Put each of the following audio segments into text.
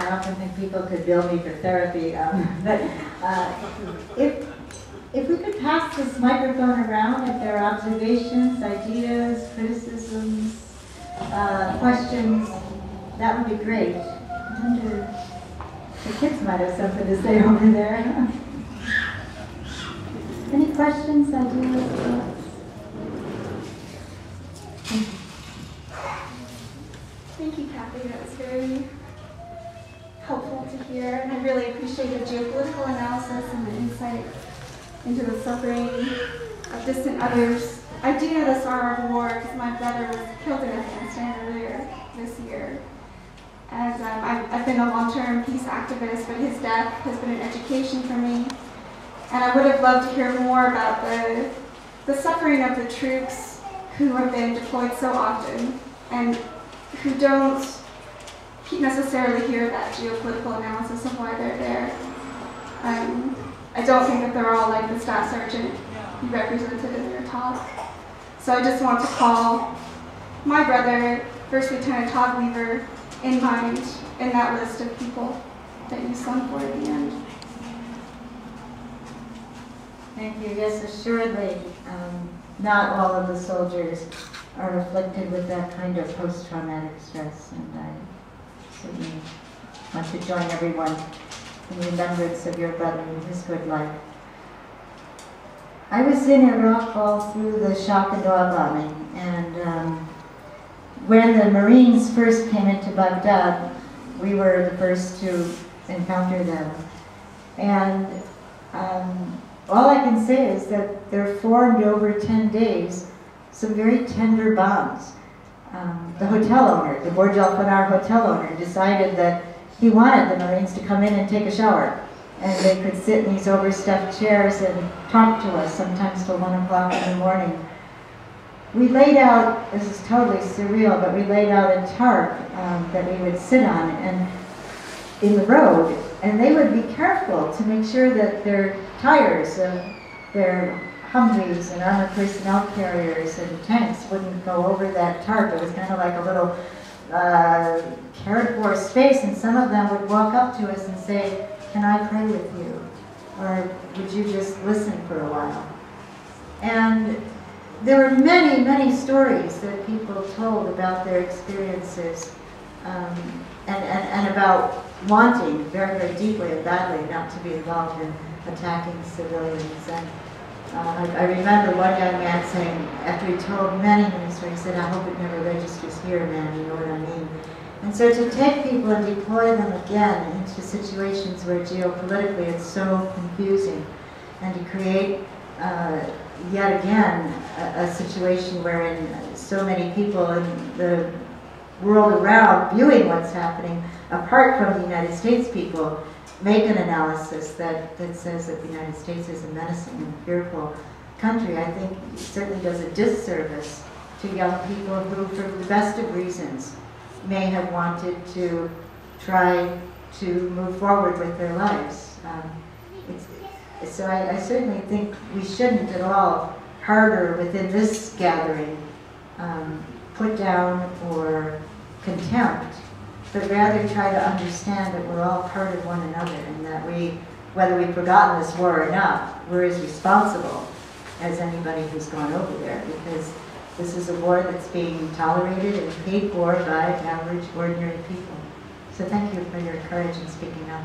I often think people could bill me for therapy, but if we could pass this microphone around, if there are observations, ideas, criticisms, questions, that would be great. I wonder, the kids might have something to say over there. Any questions, ideas, thoughts? Thank you, Kathy. That was very helpful to hear, and I really appreciate the geopolitical analysis and the insight into the suffering of distant others. I do know the sorrow of war because my brother was killed in Afghanistan earlier this year. And I've been a long-term peace activist, but his death has been an education for me. And I would have loved to hear more about the suffering of the troops who have been deployed so often and who don't necessarily hear that geopolitical analysis of why they're there. I don't think that they're all like the staff sergeant you represented in your talk. So I just want to call my brother, First Lieutenant Todd Weaver, in mind in that list of people that you sung for at the end. Thank you. Yes, assuredly, not all of the soldiers are afflicted with that kind of post-traumatic stress, and I certainly want to join everyone in remembrance of your brother and his good life. I was in Iraq all through the shock and awe bombing, and when the Marines first came into Baghdad, we were the first to encounter them. And all I can say is that there formed over 10 days some very tender bonds. The hotel owner, the Burj Al Fanar hotel owner, decided that he wanted the Marines to come in and take a shower. And they could sit in these overstuffed chairs and talk to us, sometimes till 1 o'clock in the morning. We laid out, this is totally surreal, but we laid out a tarp that we would sit on and in the road, and they would be careful to make sure that their tires, their Humvees and armored personnel carriers and tanks wouldn't go over that tarp. It was kind of like a little cared-for space, and some of them would walk up to us and say, "Can I pray with you? Or would you just listen for a while?" And there were many, many stories that people told about their experiences and about wanting very, very deeply and badly not to be involved in attacking civilians. And I remember one young man saying, after he told many, many stories, he said, "I hope it never registers here, man, you know what I mean?" And so to take people and deploy them again into situations where geopolitically it's so confusing, and to create yet again a situation wherein so many people in the world around viewing what's happening, apart from the United States people, make an analysis that says that the United States is a menacing and fearful country, I think certainly does a disservice to young people who, for the best of reasons, may have wanted to try to move forward with their lives. So I certainly think we shouldn't at all harbor within this gathering put down or contempt, but rather try to understand that we're all part of one another, and that we, whether we've forgotten this war or not, we're as responsible as anybody who's gone over there, because this is a war that's being tolerated and paid for by average, ordinary people. So thank you for your courage in speaking up.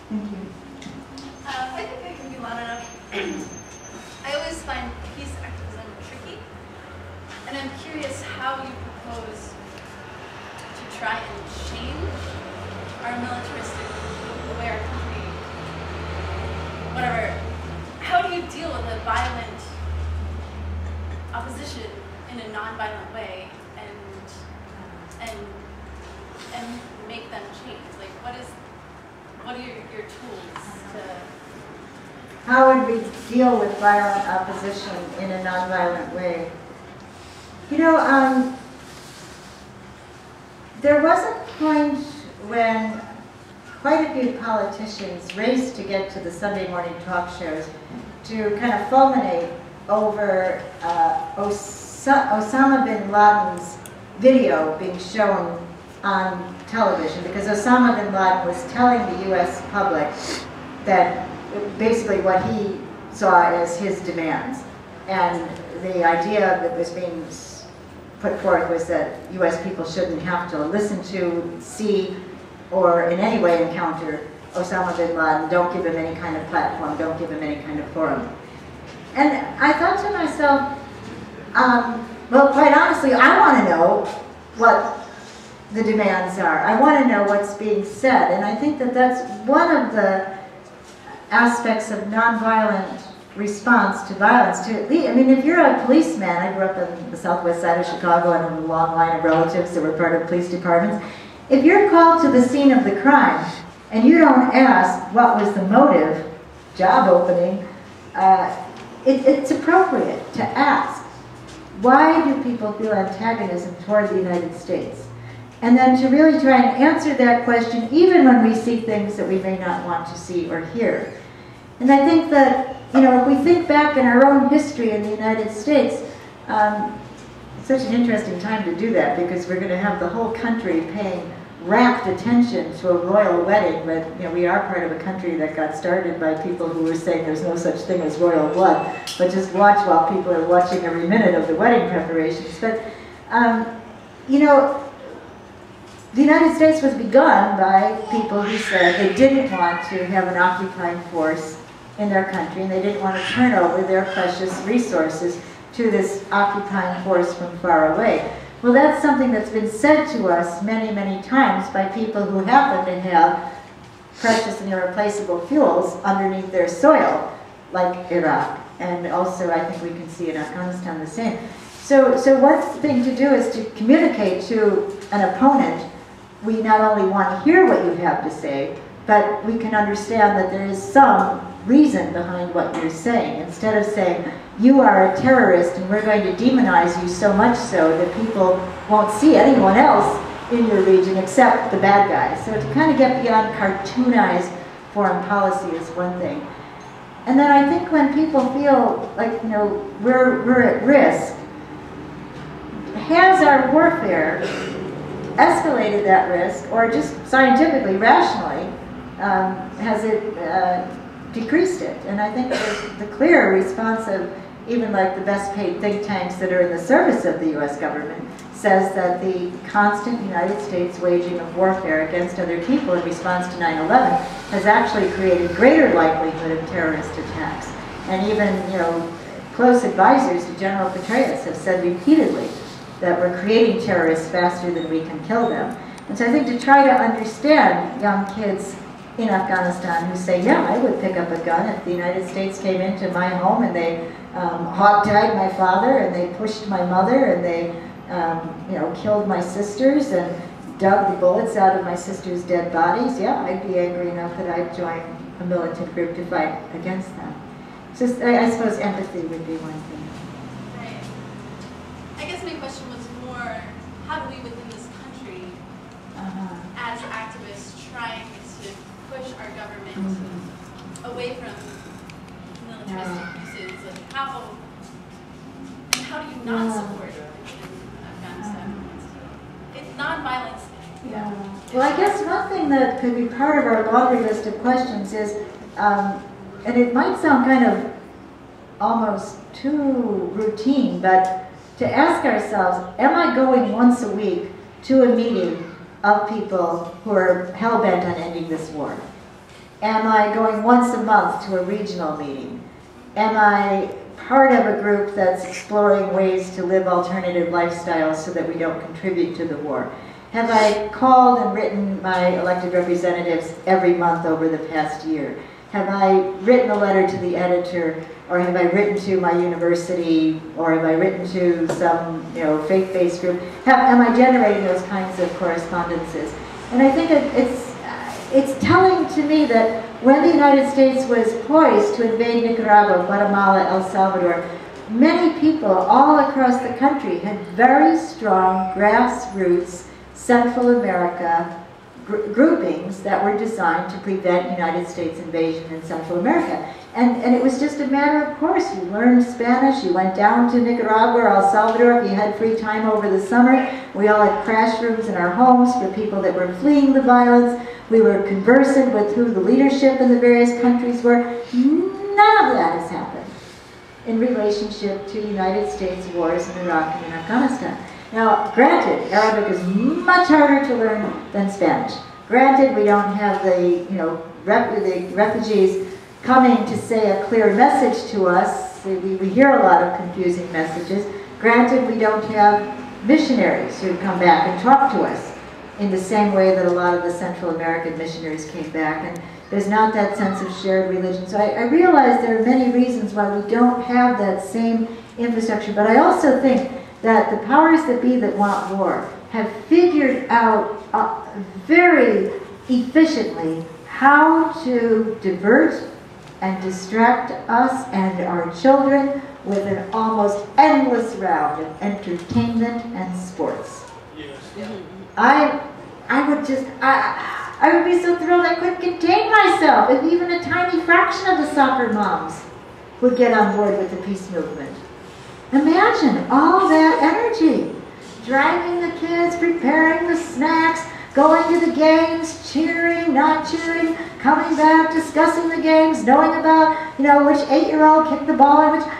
Thank you. I think I can be loud enough. I always find peace activism tricky, and I'm curious how you propose to try and change our militaristic, the way our country, whatever. How do you deal with a violent opposition in a non-violent way and make them change? Like, what are your tools to? How would we deal with violent opposition in a non-violent way? You know, there was a point when quite a few politicians raced to get to the Sunday morning talk shows to kind of fulminate over Osama bin Laden's video being shown on television because Osama bin Laden was telling the U.S. public that basically what he saw as his demands. And the idea that was being put forth was that U.S. people shouldn't have to listen to, see, or in any way encounter Osama bin Laden. Don't give him any kind of platform, don't give him any kind of forum. And I thought to myself, well, quite honestly, I want to know what the demands are. I want to know what's being said. And I think that that's one of the aspects of nonviolent response to violence. I mean, if you're a policeman, I grew up on the southwest side of Chicago and have a long line of relatives that were part of police departments. If you're called to the scene of the crime and you don't ask what was the motive, job opening, it's appropriate to ask, why do people feel antagonism toward the United States? And then to really try and answer that question even when we see things that we may not want to see or hear. And I think that, you know, if we think back in our own history in the United States, it's such an interesting time to do that because we're going to have the whole country paying rapt attention to a royal wedding, but you know, we are part of a country that got started by people who were saying there's no such thing as royal blood, but just watch while people are watching every minute of the wedding preparations. But, you know, the United States was begun by people who said they didn't want to have an occupying force in their country, and they didn't want to turn over their precious resources to this occupying force from far away. Well, that's something that's been said to us many, many times by people who happen to have precious and irreplaceable fuels underneath their soil, like Iraq. And also, I think we can see in Afghanistan the same. So one thing to do is to communicate to an opponent. We not only want to hear what you have to say, but we can understand that there is some reason behind what you're saying. Instead of saying, you are a terrorist and we're going to demonize you so much so that people won't see anyone else in your region except the bad guys. So to kind of get beyond cartoonized foreign policy is one thing. And then I think when people feel like, you know, we're at risk, has our warfare escalated that risk, or just scientifically, rationally, has it decreased it? And I think the clear response of even like the best paid think tanks that are in the service of the U.S. government says that the constant United States waging of warfare against other people in response to 9/11 has actually created greater likelihood of terrorist attacks. And even, you know, close advisors to General Petraeus have said repeatedly that we're creating terrorists faster than we can kill them. And so I think to try to understand young kids in Afghanistan who say, yeah, I would pick up a gun if the United States came into my home and they hog-tied my father and they pushed my mother and they you know, killed my sisters and dug the bullets out of my sisters' dead bodies. Yeah, I'd be angry enough that I'd join a militant group to fight against them. So I suppose empathy would be one thing. Right. I guess my question was more, how do we within this country, as activists, trying to push our government away from militaristic uses? Like how do you not support Afghanistan? It's non-violence. Yeah. Well, I guess one thing that could be part of our laundry list of questions is, and it might sound kind of almost too routine, but to ask ourselves, am I going once a week to a meeting of people who are hell-bent on ending this war? Am I going once a month to a regional meeting? Am I part of a group that's exploring ways to live alternative lifestyles so that we don't contribute to the war? Have I called and written my elected representatives every month over the past year? Have I written a letter to the editor, or have I written to my university, or have I written to some, you know, faith-based group? Am I generating those kinds of correspondences? And I think it's telling to me that when the United States was poised to invade Nicaragua, Guatemala, El Salvador, many people all across the country had very strong grassroots Central America groupings that were designed to prevent United States invasion in Central America. And it was just a matter of course. You learned Spanish, you went down to Nicaragua or El Salvador if you had free time over the summer. We all had crash rooms in our homes for people that were fleeing the violence. We were conversant with who the leadership in the various countries were. None of that has happened in relationship to United States wars in Iraq and in Afghanistan. Now, granted, Arabic is much harder to learn than Spanish. Granted, we don't have the, the refugees coming to say a clear message to us. We hear a lot of confusing messages. Granted, we don't have missionaries who come back and talk to us in the same way that a lot of the Central American missionaries came back. And there's not that sense of shared religion. So I realize there are many reasons why we don't have that same infrastructure. But I also think that the powers that be that want war have figured out very efficiently how to divert and distract us and our children with an almost endless round of entertainment and sports. Yes. I would be so thrilled I couldn't contain myself if even a tiny fraction of the soccer moms would get on board with the peace movement. Imagine all that energy. Driving the kids, preparing the snacks, going to the games, cheering, not cheering, coming back, discussing the games, knowing about, which 8-year-old kicked the ball and which.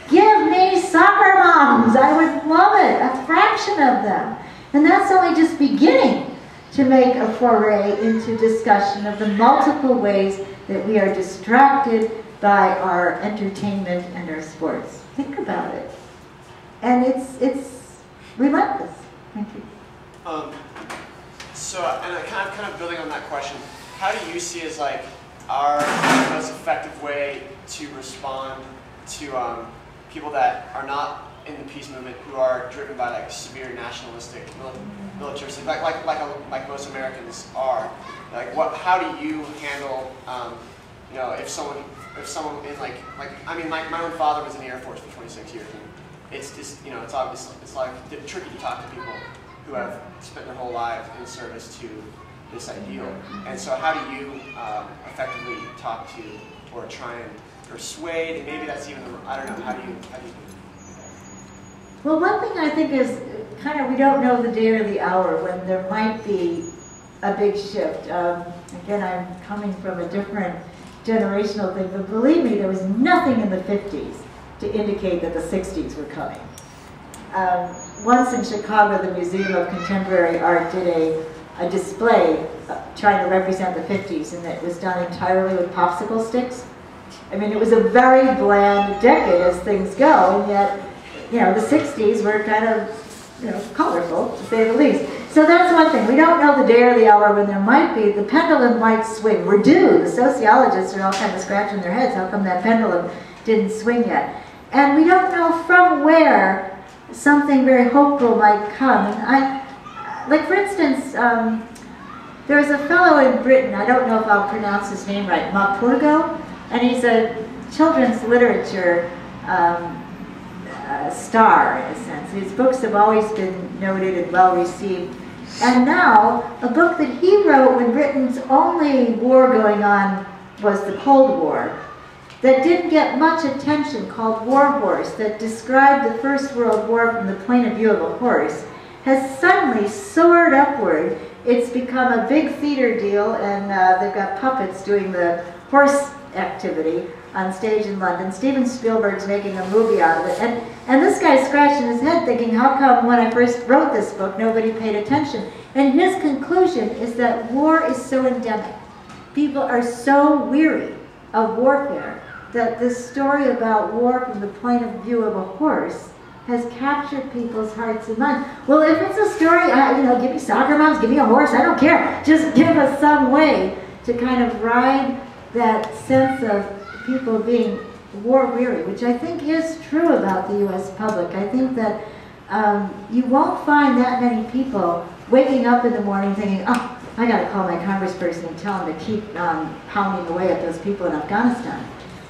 Give me soccer moms. I would love it. A fraction of them. And that's only just beginning to make a foray into discussion of the multiple ways that we are distracted by our entertainment and our sports. Think about it. And it's relentless. Thank you. So, and kind of building on that question, how do you see as like our most effective way to respond to people that are not in the peace movement, who are driven by like severe nationalistic militaristic, like most Americans are? Like, how do you handle, if someone in my own father was in the Air Force for 26 years, and it's just, it's obvious, it's like tricky to talk to people who have spent their whole lives in service to this ideal. And so how do you effectively talk to or try and persuade, and maybe that's even, I don't know, how do you do it? Well, one thing I think is we don't know the day or the hour when there might be a big shift. Again, I'm coming from a different generational thing, but believe me, there was nothing in the 50s to indicate that the 60s were coming. Once in Chicago, the Museum of Contemporary Art did a display trying to represent the 50s, and it was done entirely with popsicle sticks. I mean, it was a very bland decade as things go, and yet, the 60s were kind of, colorful, to say the least. So that's one thing. We don't know the day or the hour when there might be. The pendulum might swing. We're due. The sociologists are all kind of scratching their heads. How come that pendulum didn't swing yet? And we don't know from where something very hopeful might come. And like for instance, there's a fellow in Britain, I don't know if I'll pronounce his name right, Mapurgo, and he's a children's literature star, in a sense. His books have always been noted and well received. And now, a book that he wrote when Britain's only war going on was the Cold War, that didn't get much attention, called War Horse, that described the First World War from the point of view of a horse, has suddenly soared upward. It's become a big theater deal, and they've got puppets doing the horse activity on stage in London. Steven Spielberg's making a movie out of it. And this guy's scratching his head thinking, how come when I first wrote this book, nobody paid attention? And his conclusion is that war is so endemic. People are so weary of warfare that this story about war from the point of view of a horse has captured people's hearts and minds. Well, if it's a story, give me soccer moms, give me a horse, I don't care. Just give us some way to kind of ride that sense of people being war-weary, which I think is true about the U.S. public. I think that you won't find that many people waking up in the morning thinking, oh, I got to call my congressperson and tell him to keep pounding away at those people in Afghanistan.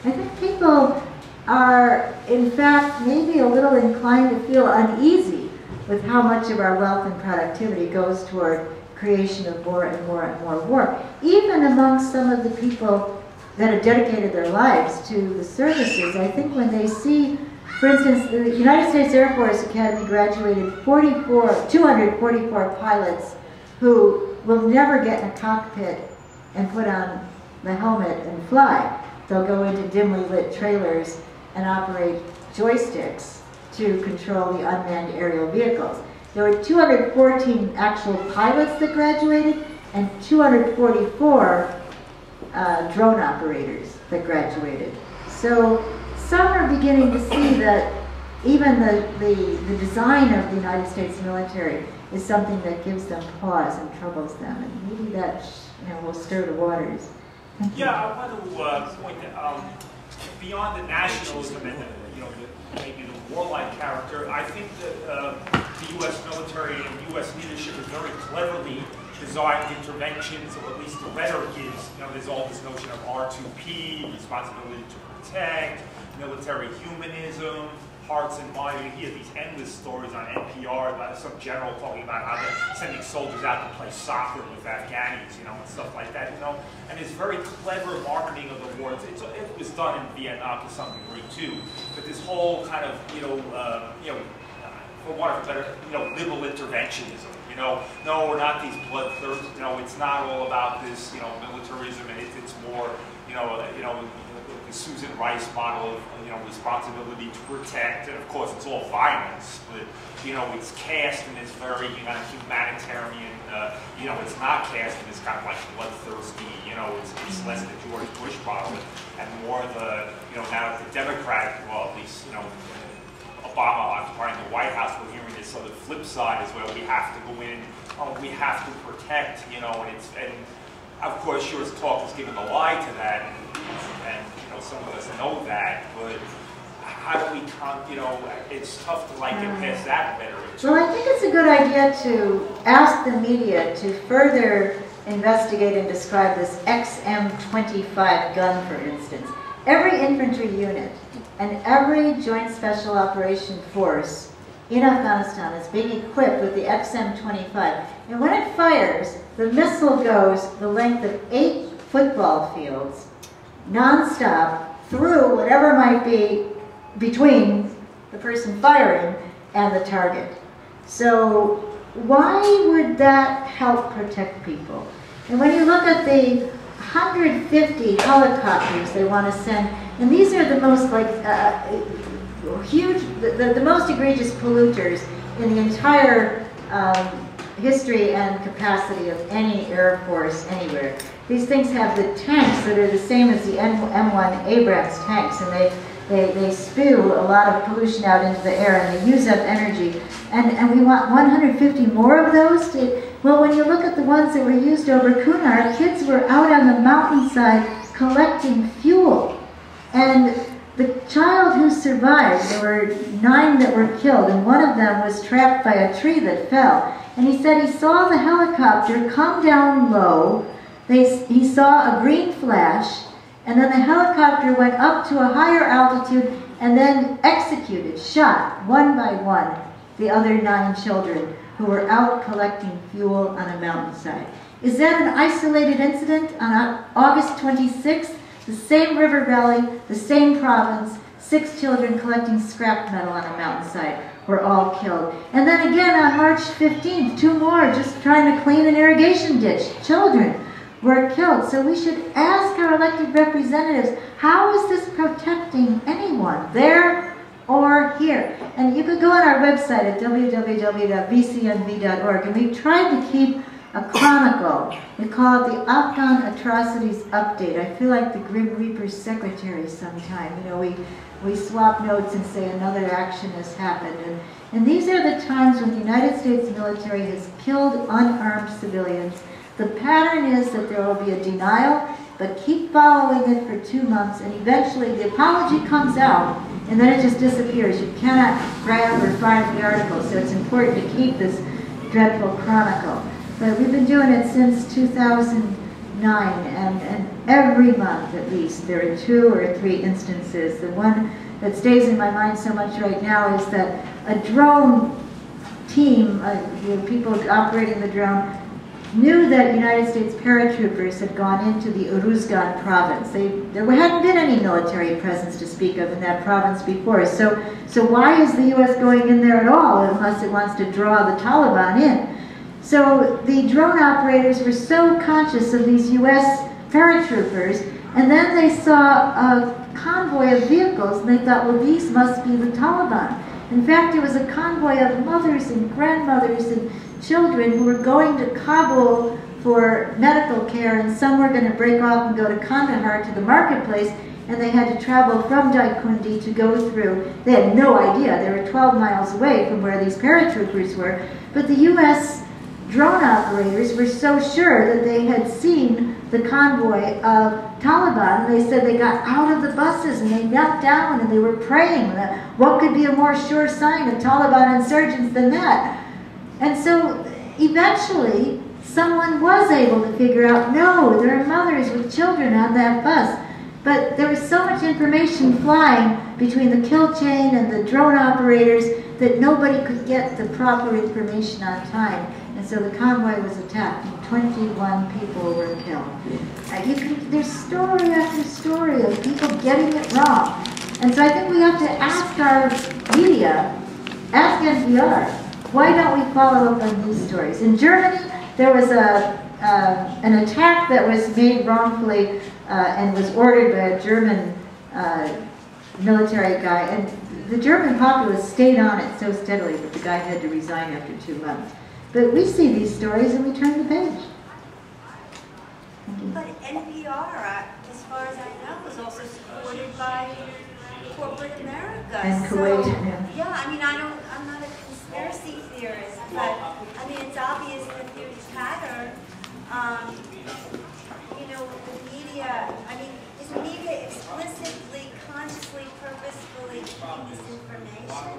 I think people are, in fact, maybe a little inclined to feel uneasy with how much of our wealth and productivity goes toward creation of more and more and more war. Even among some of the people that have dedicated their lives to the services, I think when they see, for instance, the United States Air Force Academy graduated 244 pilots who will never get in a cockpit and put on the helmet and fly. They'll go into dimly lit trailers and operate joysticks to control the unmanned aerial vehicles. There were 214 actual pilots that graduated and 244 drone operators that graduated. So some are beginning to see that even the design of the United States military is something that gives them pause and troubles them, and maybe that will stir the waters. Yeah, I want to point that beyond the nationalism and maybe the warlike character, I think that the U.S. military and U.S. leadership has very cleverly designed interventions, or at least the rhetoric is, there's all this notion of R2P, responsibility to protect, military humanism, hearts and minds. You hear these endless stories on NPR about some general talking about how they're sending soldiers out to play soccer with Afghanis, and stuff like that, And it's very clever marketing of the war. It was done in Vietnam to some degree too. But this whole kind of, for want of a better, liberal interventionism. No, we're not these bloodthirsty. It's not all about this, militarism, and it's more, the Susan Rice model of, responsibility to protect, and of course it's all violence, but, it's cast in this very, humanitarian, it's not cast in this kind of like bloodthirsty, it's less the George Bush model, and more the, now the Democratic, well, at least, Obama occupying the White House, we're hearing this sort of flip side as well. We have to go in, we have to protect, and of course, sure, talk is giving a lie to that, and some of us know that, but how do we it's tough to get past that rhetoric. Well, I think it's a good idea to ask the media to further investigate and describe this XM-25 gun, for instance. Every infantry unit and every Joint Special Operation Force in Afghanistan is being equipped with the XM-25. And when it fires, the missile goes the length of 8 football fields, non-stop, through whatever might be between the person firing and the target. So why would that help protect people? And when you look at the 150 helicopters they want to send, and these are the most huge, the most egregious polluters in the entire history and capacity of any Air Force anywhere. These things have the tanks that are the same as the M1 Abrams tanks, and they spew a lot of pollution out into the air, and they use up energy. And we want 150 more of those? Well, when you look at the ones that were used over Kunar, kids were out on the mountainside collecting fuel. And the child who survived, there were 9 that were killed, and one of them was trapped by a tree that fell. And he said he saw the helicopter come down low, he saw a green flash, and then the helicopter went up to a higher altitude and then executed, shot, one by one, the other 9 children who were out collecting fuel on a mountainside. Is that an isolated incident? On August 26th, the same river valley, the same province, 6 children collecting scrap metal on a mountainside were all killed. And then again on March 15th, 2 more just trying to clean an irrigation ditch. Children were killed. So we should ask our elected representatives, how is this protecting anyone, there or here? And you could go on our website at www.bcnv.org, and we've tried to keep a chronicle. We call it the Afghan Atrocities Update. I feel like the Grim Reaper's secretary sometime. We swap notes and say another action has happened. And these are the times when the United States military has killed unarmed civilians. The pattern is that there will be a denial, but keep following it for 2 months, and eventually the apology comes out, and then it just disappears. You cannot grab or find the article, so it's important to keep this dreadful chronicle. But we've been doing it since 2009, and every month at least there are 2 or 3 instances. The one that stays in my mind so much right now is that a drone team, the people operating the drone, knew that United States paratroopers had gone into the Uruzgan province. There hadn't been any military presence to speak of in that province before. So why is the U.S. going in there at all unless it wants to draw the Taliban in? So the drone operators were so conscious of these U.S. paratroopers, and then they saw a convoy of vehicles, and they thought, well, these must be the Taliban. In fact, it was a convoy of mothers and grandmothers and children who were going to Kabul for medical care, and some were going to break off and go to Kandahar to the marketplace, and they had to travel from Daikundi to go through. They had no idea. They were 12 miles away from where these paratroopers were. But the U.S. drone operators were so sure that they had seen the convoy of Taliban. They said they got out of the buses and they knelt down and they were praying. What could be a more sure sign of Taliban insurgents than that? And so eventually someone was able to figure out, no, there are mothers with children on that bus. But there was so much information flying between the kill chain and the drone operators that nobody could get the proper information on time. And so the convoy was attacked and 21 people were killed. There's story after story of people getting it wrong. And so I think we have to ask our media, ask NPR, why don't we follow up on these stories? In Germany, there was an attack that was made wrongfully and was ordered by a German military guy. And the German populace stayed on it so steadily that the guy had to resign after 2 months. But we see these stories and we turn the page. But NPR, as far as I know, was also supported by corporate America. And Kuwait. Yeah, I mean, I'm not a conspiracy theorist, but I mean, it's obvious that there's pattern. You know, the media, I mean, is the media explicitly, consciously, purposefully keeping this information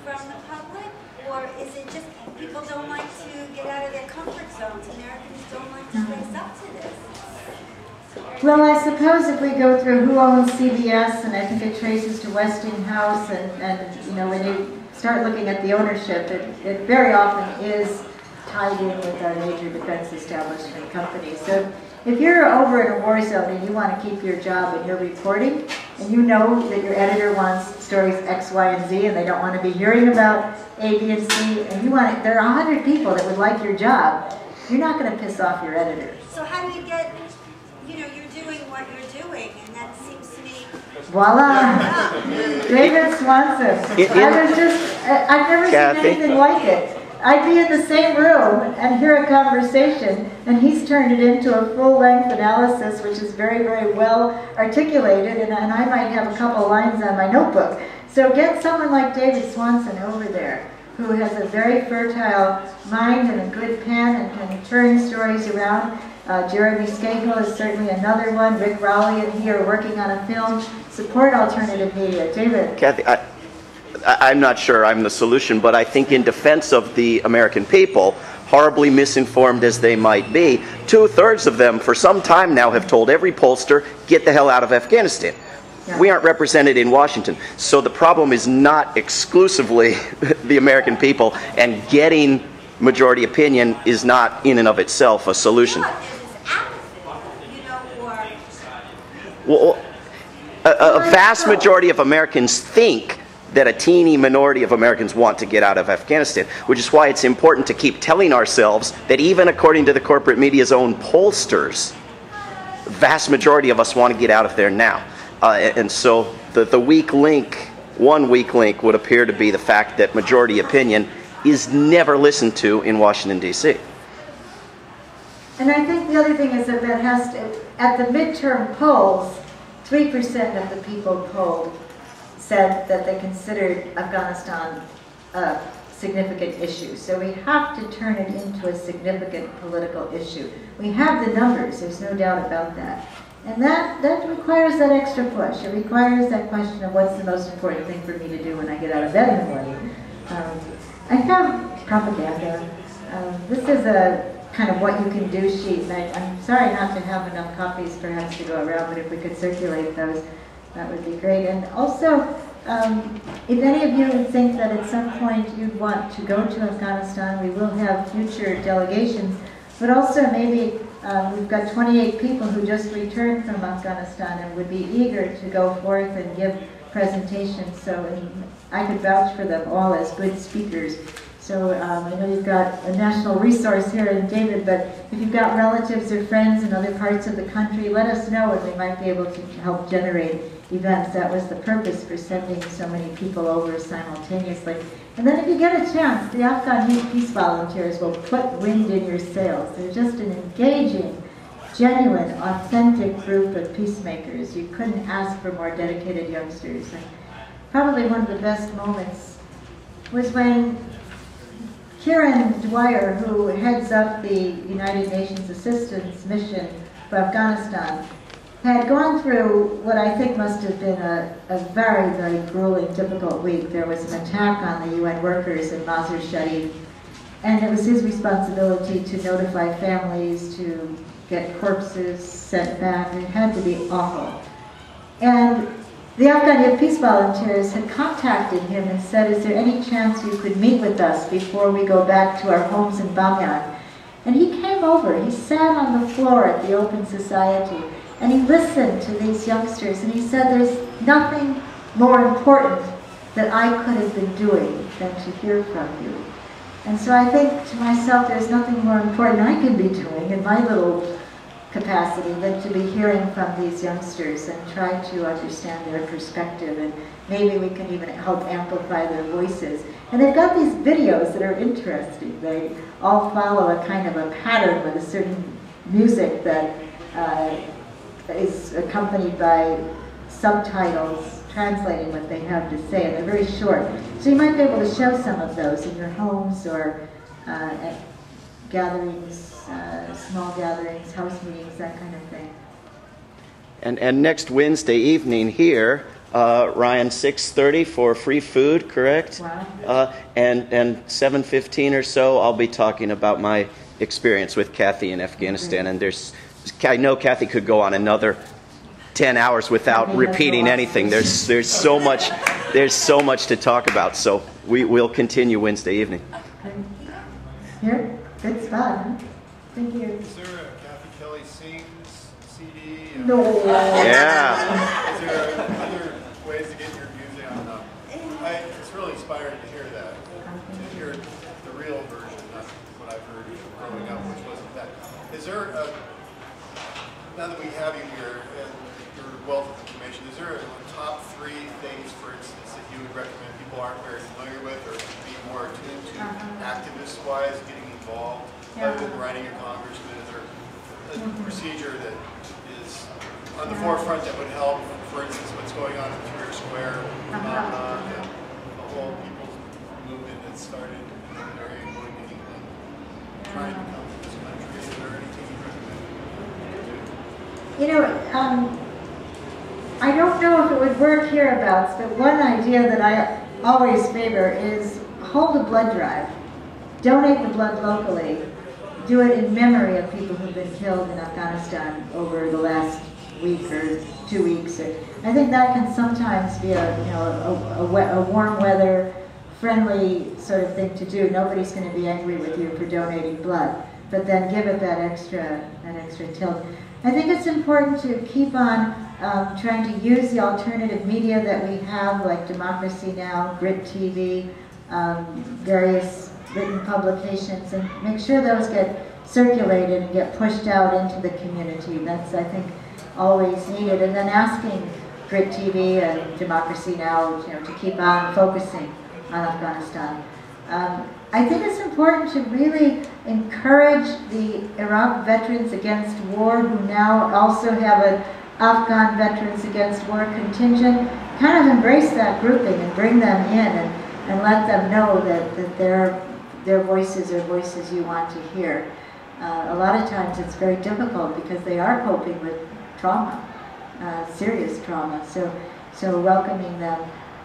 from the public? Or is it just people don't like to get out of their comfort zones? Americans don't like to face up to this. Well, I suppose if we go through who owns CBS, and I think it traces to Westinghouse, and you know, when you start looking at the ownership, it very often is tied in with our major defense establishment companies. So if you're over in a war zone and you want to keep your job and you're reporting, and you know that your editor wants stories X, Y, and Z, and they don't want to be hearing about A, B, and C, and you want there are 100 people that would like your job, you're not going to piss off your editor. So how do you get, you know, you're doing what you're doing, and that seems to me... Voila! David Swanson. I've never seen anything like it. I'd be in the same room and hear a conversation, and he's turned it into a full-length analysis, which is very, very well articulated, and I might have a couple lines on my notebook. So get someone like David Swanson over there, who has a very fertile mind and a good pen and can turn stories around. Jeremy Scahill is certainly another one. Rick Rowley and he are working on a film. Support alternative media. David? Kathy, I'm not sure I'm the solution, but I think in defense of the American people, horribly misinformed as they might be, 2/3 of them for some time now have told every pollster, get the hell out of Afghanistan. Yeah. We aren't represented in Washington. So the problem is not exclusively the American people, and getting majority opinion is not in and of itself a solution. Well, a vast majority of Americans think that a teeny minority of Americans want to get out of Afghanistan, which is why it's important to keep telling ourselves that even according to the corporate media's own pollsters, the vast majority of us want to get out of there now. And so the weak link, one weak link would appear to be the fact that majority opinion is never listened to in Washington, D.C. And I think the other thing is that has to, at the midterm polls, 3% of the people polled said that they considered Afghanistan a significant issue. So we have to turn it into a significant political issue. We have the numbers, there's no doubt about that. And that requires that extra push. It requires that question of what's the most important thing for me to do when I get out of bed in the morning. I have propaganda. This is a kind of what you can do sheet. And I'm sorry not to have enough copies perhaps to go around, but if we could circulate those, that would be great. And also, if any of you think that at some point you'd want to go to Afghanistan, we will have future delegations, but also maybe we've got 28 people who just returned from Afghanistan and would be eager to go forth and give presentations, so I could vouch for them all as good speakers. So I know you've got a national resource here in David, but if you've got relatives or friends in other parts of the country, let us know and we might be able to help generate events. That was the purpose for sending so many people over simultaneously. And then if you get a chance, the Afghan Youth Peace Volunteers will put wind in your sails. They're just an engaging, genuine, authentic group of peacemakers. You couldn't ask for more dedicated youngsters. And probably one of the best moments was when Kieran Dwyer, who heads up the United Nations Assistance Mission for Afghanistan, had gone through what I think must have been a very, very grueling, difficult week. There was an attack on the UN workers in Mazar Sharif, and it was his responsibility to notify families, to get corpses sent back. It had to be awful. And the Afghan Youth Peace Volunteers had contacted him and said, is there any chance you could meet with us before we go back to our homes in Bamyan? And he came over, he sat on the floor at the Open Society, and he listened to these youngsters, and he said, there's nothing more important that I could have been doing than to hear from you. And so I think to myself, there's nothing more important I can be doing in my little capacity than to be hearing from these youngsters and try to understand their perspective, and maybe we can even help amplify their voices. And they've got these videos that are interesting. They all follow a kind of a pattern with a certain music that is accompanied by subtitles translating what they have to say, and they're very short. So you might be able to show some of those in your homes or at gatherings, small gatherings, house meetings, that kind of thing. And next Wednesday evening here, Ryan, 6:30 for free food, correct? Wow. And 7:15 or so, I'll be talking about my experience with Kathy in Afghanistan. And I know Kathy could go on another 10 hours without repeating anything. There's so much to talk about. So we'll continue Wednesday evening. Here, good spot, huh? Thank you. Is there a Kathy Kelly Sings CD? No. Yeah. Is there other ways to get your music on? It's really inspiring to hear that. To hear the real version, not what I've heard growing up, which wasn't that. Is there now that we have you here and your wealth of information, is there a top 3 things, for instance, that you would recommend people aren't very familiar with or be more attuned to activist-wise, getting involved, other than writing a congressman? Is there a procedure that is on the forefront that would help, for instance, what's going on in Tahrir Square, the whole people's movement that started in the area going to England, trying to come to this country? Is there anything you recommend? You know, I don't know if it would work hereabouts, but one idea that I always favor is hold a blood drive. Donate the blood locally. Do it in memory of people who've been killed in Afghanistan over the last week or 2 weeks. I think that can sometimes be a warm weather, friendly sort of thing to do. Nobody's going to be angry with you for donating blood, but then give it that extra tilt. I think it's important to keep on trying to use the alternative media that we have, like Democracy Now!, Grit TV, various written publications, and make sure those get circulated and get pushed out into the community. That's, I think, always needed. And then asking Grit TV and Democracy Now! To keep on focusing on Afghanistan. I think it's important to really encourage the Iraq Veterans Against War, who now also have an Afghan Veterans Against War contingent, kind of embrace that grouping and bring them in and let them know that their voices are voices you want to hear. A lot of times it's very difficult because they are coping with trauma, serious trauma, so welcoming them.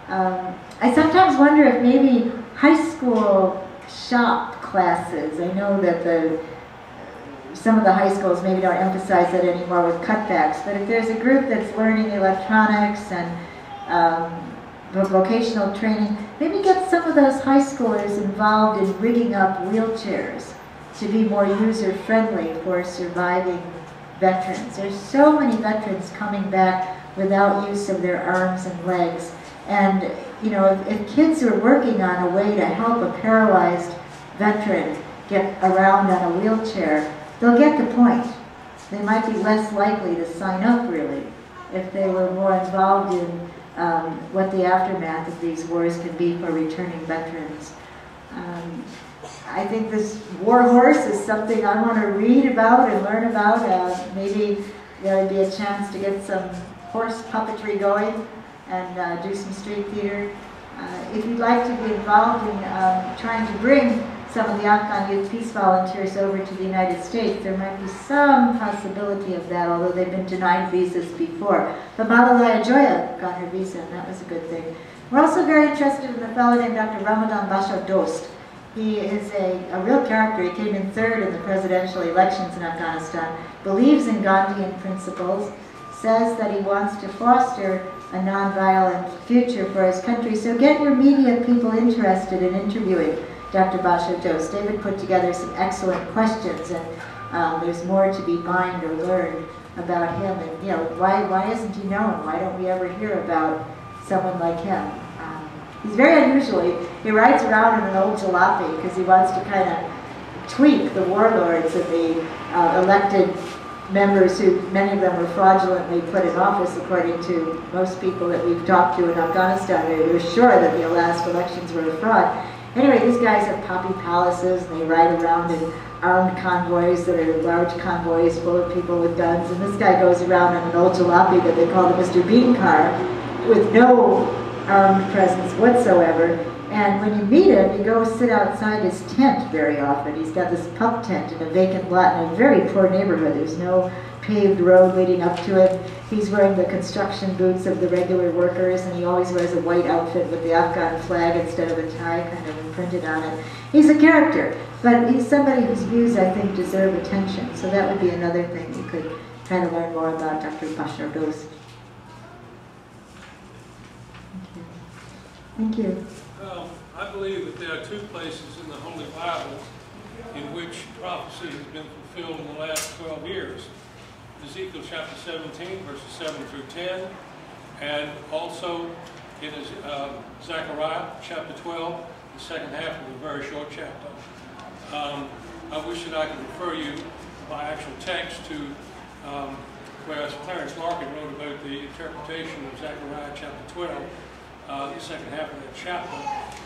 I sometimes wonder if maybe high school shop classes, I know that some of the high schools maybe don't emphasize that anymore with cutbacks, but if there's a group that's learning electronics and vocational training. Maybe get some of those high schoolers involved in rigging up wheelchairs to be more user-friendly for surviving veterans. There's so many veterans coming back without use of their arms and legs. And, you know, if kids are working on a way to help a paralyzed veteran get around on a wheelchair, they'll get the point. They might be less likely to sign up, really, if they were more involved in what the aftermath of these wars can be for returning veterans. I think this war horse is something I want to read about and learn about. Maybe there would be a chance to get some horse puppetry going and do some street theater. If you'd like to be involved in trying to bring some of the Afghan Youth Peace Volunteers over to the United States, there might be some possibility of that, although they've been denied visas before. But Malalaya Joya got her visa, and that was a good thing. We're also very interested in a fellow named Dr. Ramadan Bashar Dost. He is a real character. He came in third in the presidential elections in Afghanistan, believes in Gandhian principles, says that he wants to foster a nonviolent future for his country. So get your media people interested in interviewing Dr. Bashar Dost. David put together some excellent questions, and there's more to be mined or learned about him. And, you know, why isn't he known? Why don't we ever hear about someone like him? He's very unusual. He rides around in an old jalopy because he wants to kind of tweak the warlords and the elected members who, many of them were fraudulently put in office, according to most people that we've talked to in Afghanistan. They were sure that the last elections were a fraud. Anyway, these guys have poppy palaces, and they ride around in armed convoys that are large convoys full of people with guns. And this guy goes around in an old jalopy that they call the Mr. Bean car with no armed presence whatsoever. And when you meet him, you go sit outside his tent very often. He's got this pup tent in a vacant lot in a very poor neighborhood. There's no paved road leading up to it. He's wearing the construction boots of the regular workers, and he always wears a white outfit with the Afghan flag instead of a tie kind of imprinted on it. He's a character, but he's somebody whose views, I think, deserve attention. So that would be another thing you could kind of learn more about Dr. Bashar Dost. Thank you. I believe that there are two places in the Holy Bible in which prophecy has been fulfilled in the last 12 years. Ezekiel chapter 17, verses 7 through 10, and also in Zechariah chapter 12, the second half of a very short chapter. I wish that I could refer you by actual text to where Clarence Larkin wrote about the interpretation of Zechariah chapter 12, the second half of that chapter,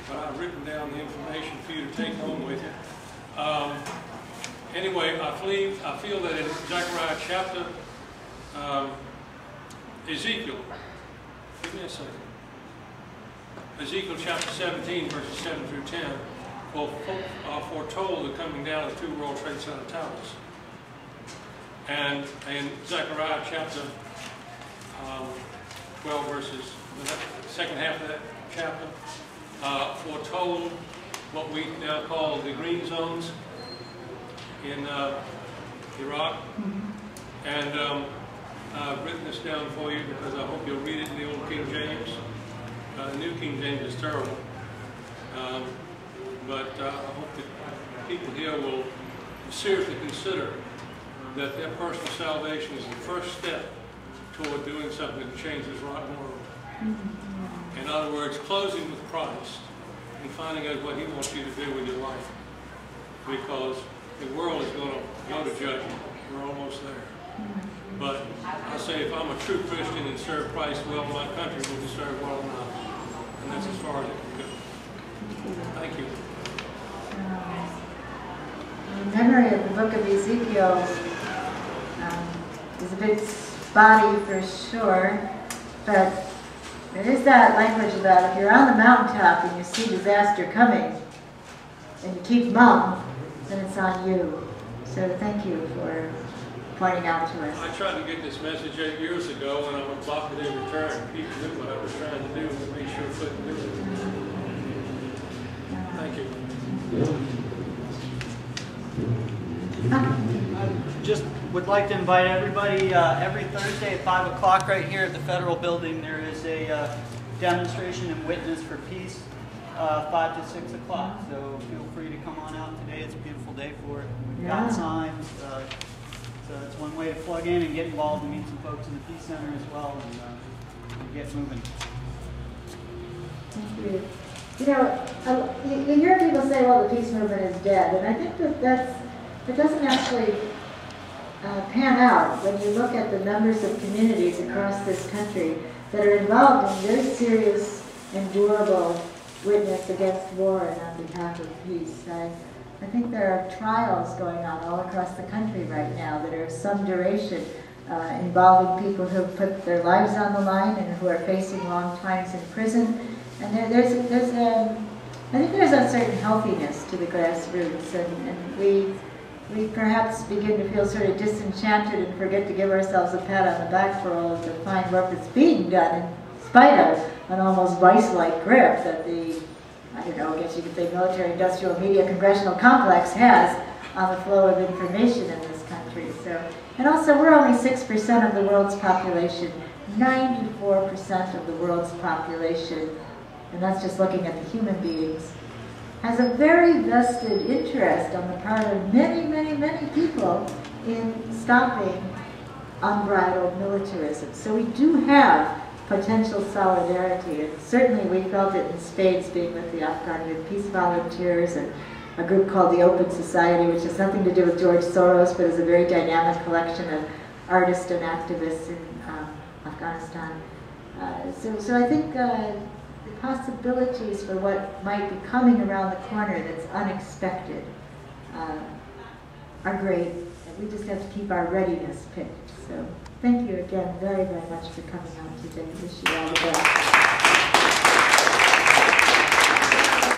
but I've written down the information for you to take home with you. Anyway, I feel that in Zechariah chapter, Ezekiel, give me a second. Ezekiel chapter 17, verses 7 through 10, foretold the coming down of 2 World Trade Center towers. And in Zechariah chapter 12, verses, the second half of that chapter, foretold what we now call the green zones in Iraq. And I've written this down for you because I hope you'll read it in the old King James. The New King James is terrible. But I hope that people here will seriously consider that their personal salvation is the first step toward doing something to change this rotten world. In other words, closing with Christ and finding out what He wants you to do with your life. Because the world is going to go to judgment. We're almost there. But I say if I'm a true Christian and serve Christ well, my country will be served well enough. And that's as far as it can go. Thank you. The memory of the book of Ezekiel is a bit spotty for sure, but there is that language about if you're on the mountaintop and you see disaster coming and you keep mum, then it's on you. So thank you for pointing out to us. I tried to get this message 8 years ago when I was blocked at every turn. People knew what I was trying to do and they sure couldn't do it. Thank you. I just would like to invite everybody every Thursday at 5 o'clock right here at the Federal Building. There is a demonstration and witness for peace, 5 to 6 o'clock. So feel free to come on out today. It's a beautiful day for it. We've got signs. So it's one way to plug in and get involved and meet some folks in the Peace Center as well and get moving. Thank you. You know, you hear people say, well, the peace movement is dead. And I think that it doesn't actually pan out when you look at the numbers of communities across this country that are involved in very serious and durable witness against war and on behalf of peace. I think there are trials going on all across the country right now that are of some duration, involving people who have put their lives on the line and who are facing long times in prison. And I think there's a certain healthiness to the grassroots, and we perhaps begin to feel sort of disenchanted and forget to give ourselves a pat on the back for all of the fine work that's being done, in spite of an almost vice-like grip that the, I don't know, I guess you could say military-industrial media congressional complex has on the flow of information in this country. So, and also, we're only 6% of the world's population. 94% of the world's population, and that's just looking at the human beings, has a very vested interest on the part of many, many, many people in stopping unbridled militarism. So we do have potential solidarity, and certainly we felt it in spades being with the Afghan Youth Peace Volunteers and a group called the Open Society, which has nothing to do with George Soros, but is a very dynamic collection of artists and activists in Afghanistan. So I think the possibilities for what might be coming around the corner that's unexpected are great. And we just have to keep our readiness picked. So thank you again very, very much for coming out today. Wish you all the best.